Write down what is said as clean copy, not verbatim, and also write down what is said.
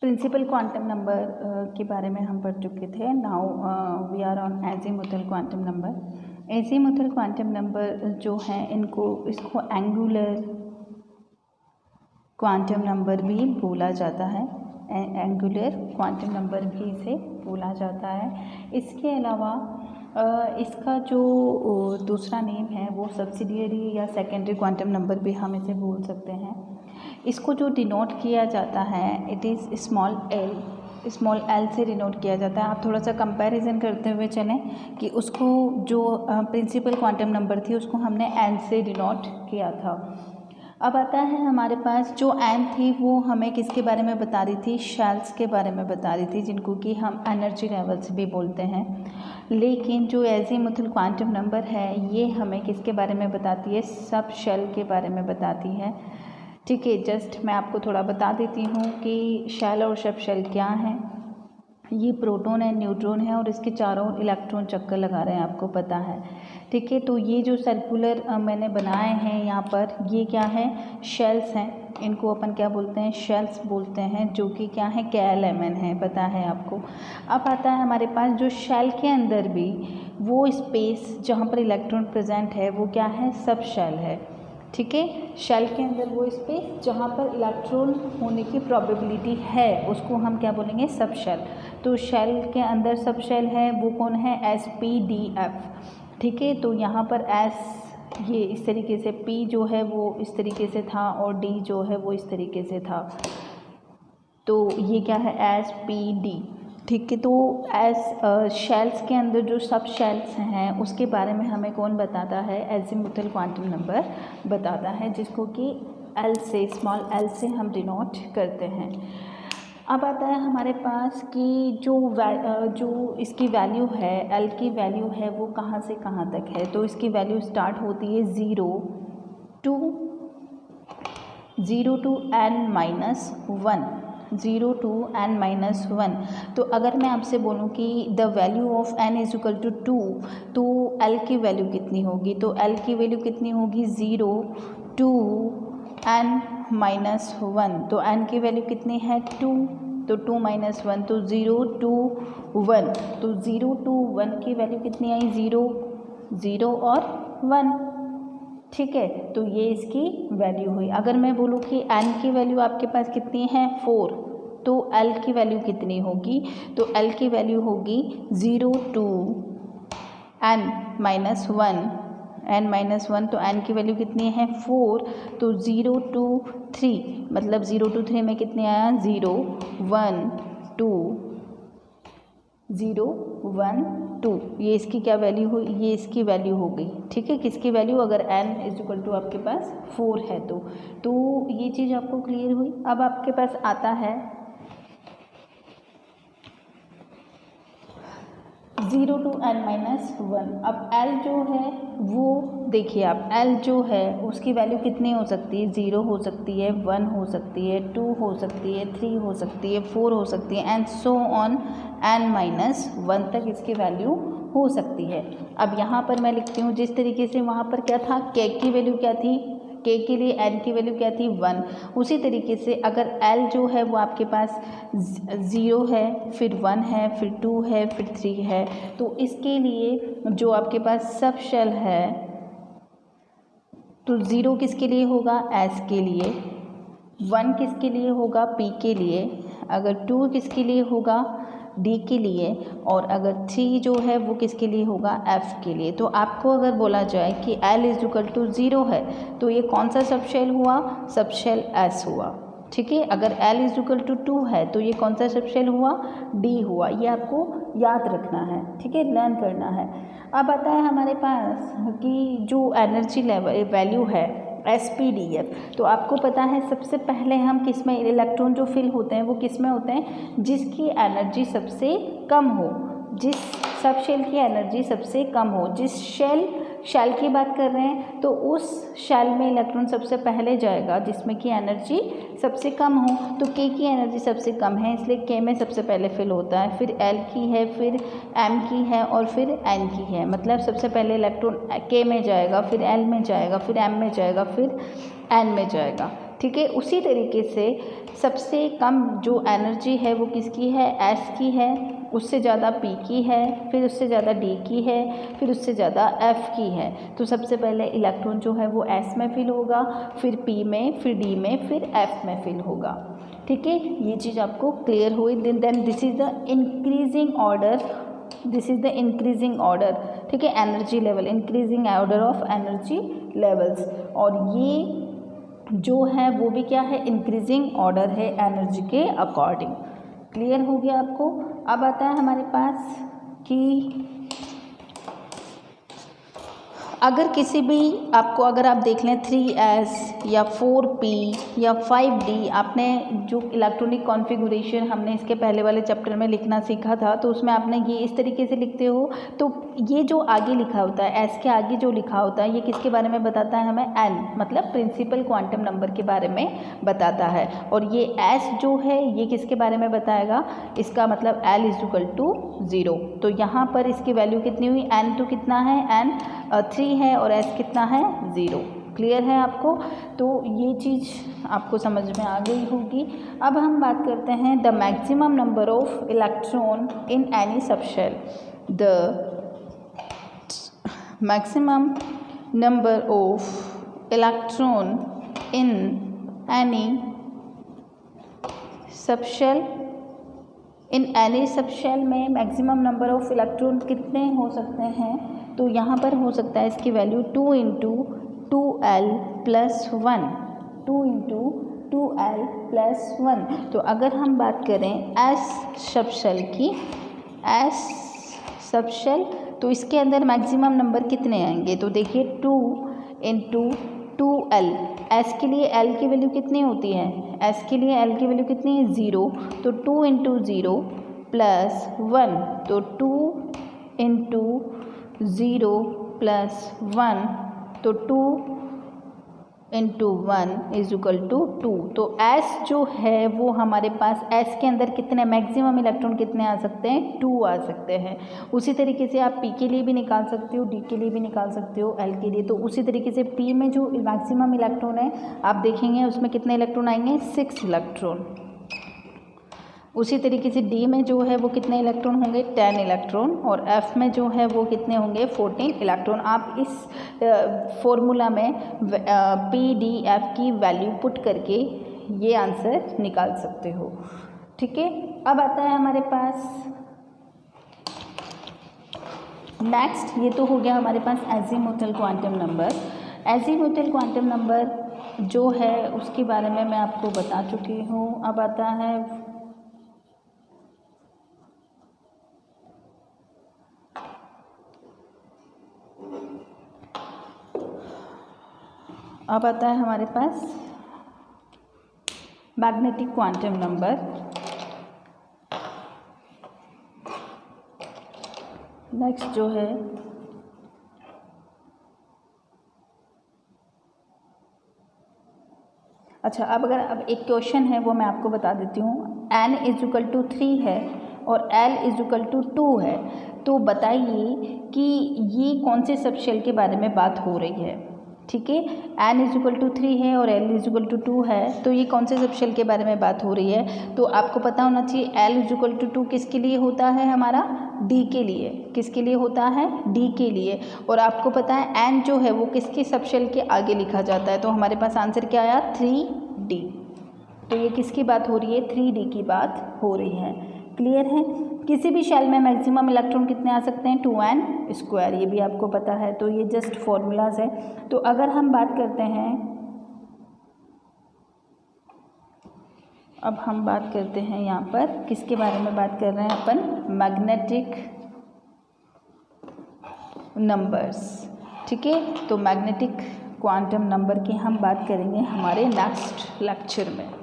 Principal quantum number के बारे में हम पढ़ चुके थे। Now we are on azimuthal quantum number. Azimuthal quantum number जो है इसको एंगुलर क्वांटम नंबर भी बोला जाता है। एंगुलर क्वांटम नंबर भी इसे बोला जाता है। इसके अलावा इसका जो दूसरा नेम है वो सब्सिडियरी या सेकेंडरी क्वांटम नंबर भी हम इसे बोल सकते हैं। इसको जो डिनोट किया जाता है इट इज़ स्मॉल एल से डिनोट किया जाता है। आप थोड़ा सा कंपैरिजन करते हुए चलें कि उसको जो प्रिंसिपल क्वांटम नंबर थी उसको हमने एन से डिनोट किया था। अब आता है हमारे पास जो एन थी वो हमें किसके बारे में बता रही थी, शेल्स के बारे में बता रही थी, जिनको कि हम एनर्जी लेवल्स भी बोलते हैं। लेकिन जो एजीमुथल क्वांटम नंबर है ये हमें किसके बारे में बताती है, सब शेल के बारे में बताती है। ठीक है, जस्ट मैं आपको थोड़ा बता देती हूँ कि शेल और सब शेल क्या हैं। ये प्रोटॉन है, न्यूट्रॉन है और इसके चारों इलेक्ट्रॉन चक्कर लगा रहे हैं, आपको पता है। ठीक है, तो ये जो सर्कुलर मैंने बनाए हैं यहाँ पर, ये क्या है, शेल्स हैं। इनको अपन क्या बोलते हैं, शेल्स बोलते हैं, जो कि क्या है, KLMN है, पता है आपको। अब आता है हमारे पास जो शेल के अंदर भी वो स्पेस जहाँ पर इलेक्ट्रॉन प्रेजेंट है वो क्या है, सब शेल है। ठीक है, शेल के अंदर वो स्पेस जहाँ पर इलेक्ट्रॉन होने की प्रोबेबिलिटी है उसको हम क्या बोलेंगे, सब शेल। तो शेल के अंदर सब शेल है वो कौन है, SPDF। ठीक है, तो यहाँ पर S ये इस तरीके से, P जो है वो इस तरीके से था और D जो है वो इस तरीके से था। तो ये क्या है, SPD। ठीक है, तो शेल्स के अंदर जो सब शेल्स हैं उसके बारे में हमें कौन बताता है, एजीमुथल क्वांटम नंबर बताता है, जिसको कि L से, स्मॉल l से हम डिनोट करते हैं। अब आता है हमारे पास कि जो इसकी वैल्यू है, L की वैल्यू है वो कहाँ से कहाँ तक है। तो इसकी वैल्यू स्टार्ट होती है 0 to n-1, 0 to n-1। तो अगर मैं आपसे बोलूँ कि the value of n is equal to 2, तो L की वैल्यू कितनी होगी, तो L की वैल्यू कितनी होगी, 0 to n-1। तो n की वैल्यू कितनी है, 2, तो 2 - 1, तो 0 to 1। तो 0 to 1 की वैल्यू कितनी आई, 0, 0 और 1। ठीक है, तो ये इसकी वैल्यू हुई। अगर मैं बोलूँ कि n की वैल्यू आपके पास कितनी है, 4, तो L की वैल्यू कितनी होगी, तो L की वैल्यू होगी 0 to n-1, तो n की वैल्यू कितनी है, 4, तो 0 to 3, मतलब 0 to 3 में कितने आया, 0, 1, 2, 0, 1, 2। ये इसकी क्या वैल्यू हुई, ये इसकी वैल्यू हो गई। ठीक है, किसकी वैल्यू, अगर n इज इक्वल टू आपके पास 4 है तो ये चीज़ आपको क्लियर हुई। अब आपके पास आता है 0 to n-1। अब L जो है वो देखिए आप, L जो है उसकी वैल्यू कितनी हो सकती है, 0 हो सकती है, 1 हो सकती है, 2 हो सकती है, 3 हो सकती है, 4 हो सकती है, एंड सो ऑन n-1 तक इसकी वैल्यू हो सकती है। अब यहाँ पर मैं लिखती हूँ जिस तरीके से वहाँ पर क्या था, K की वैल्यू क्या थी, K के लिए n की वैल्यू क्या थी, 1। उसी तरीके से अगर L जो है वो आपके पास 0 है, फिर 1 है, फिर 2 है, फिर 3 है, तो इसके लिए जो आपके पास सब शेल है तो 0 किसके लिए होगा, S के लिए, 1 किसके लिए होगा, P के लिए, अगर 2 किसके लिए होगा, D के लिए, और अगर 3 जो है वो किसके लिए होगा, F के लिए। तो आपको अगर बोला जाए कि L इज इक्वल टू 0 है तो ये कौन सा सब शेल हुआ, सब शेल S हुआ। ठीक है, अगर L इज इक्वल टू 2 है तो ये कौन सा सब शेल हुआ, D हुआ। ये आपको याद रखना है, ठीक है, लर्न करना है। अब आता है हमारे पास कि जो एनर्जी लेवल वैल्यू है SPDF, तो आपको पता है सबसे पहले हम किस में, इलेक्ट्रॉन जो फिल होते हैं वो किस में होते हैं, जिसकी एनर्जी सबसे कम हो, जिस सब शेल की एनर्जी सबसे कम हो। जिस शेल की बात कर रहे हैं तो उस शेल में इलेक्ट्रॉन सबसे पहले जाएगा जिसमें की एनर्जी सबसे कम हो। तो K की एनर्जी सबसे कम है इसलिए K में सबसे पहले फिल होता है, फिर L की है, फिर M की है और फिर N की है। मतलब सबसे पहले इलेक्ट्रॉन K में जाएगा, फिर L में जाएगा, फिर M में जाएगा, फिर N में जाएगा। ठीक है। उसी तरीके से सबसे कम जो एनर्जी है वो किसकी है, एस की है, उससे ज़्यादा पी की है, फिर उससे ज़्यादा डी की है, फिर उससे ज़्यादा एफ की है। तो सबसे पहले इलेक्ट्रॉन जो है वो एस में फिल होगा, फिर पी में, फिर डी में, फिर एफ में फिल होगा। ठीक है, ये चीज़ आपको क्लियर हुई। Then this is the increasing order, this is the increasing order. ठीक है, energy level, increasing order of energy levels, और ये जो है वो भी क्या है, इंक्रीजिंग ऑर्डर है एनर्जी के अकॉर्डिंग। क्लियर हो गया आपको। अब आता है हमारे पास कि अगर किसी भी आपको, अगर आप देख लें 3s या 4p या 5d, आपने जो इलेक्ट्रॉनिक कॉन्फ़िगरेशन हमने इसके पहले वाले चैप्टर में लिखना सीखा था, तो उसमें आपने ये इस तरीके से लिखते हो। तो ये जो आगे लिखा होता है, s के आगे जो लिखा होता है, ये किसके बारे में बताता है हमें, n, मतलब प्रिंसिपल क्वांटम नंबर के बारे में बताता है। और ये s जो है ये किसके बारे में बताएगा, इसका मतलब l = 0। तो यहाँ पर इसकी वैल्यू कितनी हुई, n तो कितना है, n 3 है और s कितना है, 0। क्लियर है आपको। तो ये चीज़ आपको समझ में आ गई होगी। अब हम बात करते हैं the maximum number of electron in any subshell. The maximum number of electron in any subshell, in any subshell में मैक्सिमम नंबर ऑफ इलेक्ट्रॉन कितने हो सकते हैं, तो यहाँ पर हो सकता है इसकी वैल्यू 2 × 2l + 1, 2 × 2l + 1। तो अगर हम बात करें एस सबशेल की, एस सबशेल, तो इसके अंदर मैक्सिमम नंबर कितने आएंगे, तो देखिए 2 × 2l, s के लिए l की वैल्यू कितनी होती है, s के लिए l की वैल्यू कितनी है, 0। तो 2 × 0 + 1, तो 2 × 0 + 1, तो 2 × 1 = 2। तो s जो है वो हमारे पास, s के अंदर कितने मैक्सिमम इलेक्ट्रॉन कितने आ सकते हैं, 2 आ सकते हैं। उसी तरीके से आप p के लिए भी निकाल सकते हो, d के लिए भी निकाल सकते हो, l के लिए। तो उसी तरीके से p में जो मैक्सिमम इलेक्ट्रॉन है आप देखेंगे उसमें कितने इलेक्ट्रॉन आएंगे, 6 इलेक्ट्रॉन। उसी तरीके से D में जो है वो कितने इलेक्ट्रॉन होंगे, 10 इलेक्ट्रॉन, और F में जो है वो कितने होंगे, 14 इलेक्ट्रॉन। आप इस फॉर्मूला में P, D, F की वैल्यू पुट करके ये आंसर निकाल सकते हो। ठीक है, अब आता है हमारे पास नेक्स्ट, ये तो हो गया हमारे पास azimuthal quantum number. Azimuthal quantum number जो है उसके बारे में मैं आपको बता चुकी हूँ। अब आता है हमारे पास मैग्नेटिक क्वांटम नंबर। नेक्स्ट जो है अच्छा, अब एक क्वेश्चन है वो मैं आपको बता देती हूँ। n = 3 है और l = 2 है, तो बताइए कि ये कौन से सबशेल के बारे में बात हो रही है। ठीक है, n = 3 है और l = 2 है, तो ये कौन से सबशेल के बारे में बात हो रही है। तो आपको पता होना चाहिए l = 2 किसके लिए होता है, हमारा d के लिए। किसके लिए होता है, d के लिए। और आपको पता है n जो है वो किसके सबशेल के आगे लिखा जाता है, तो हमारे पास आंसर क्या आया, 3d। तो ये किसकी बात हो रही है, 3d की बात हो रही है। क्लियर है। किसी भी शेल में मैक्सिमम इलेक्ट्रॉन कितने आ सकते हैं, 2n², ये भी आपको पता है। तो ये जस्ट फॉर्मूलाज है। तो अगर हम बात करते हैं, अब हम बात करते हैं यहाँ पर किसके बारे में बात कर रहे हैं अपन, मैग्नेटिक नंबर्स। ठीक है, तो मैग्नेटिक क्वांटम नंबर की हम बात करेंगे हमारे नेक्स्ट लेक्चर में।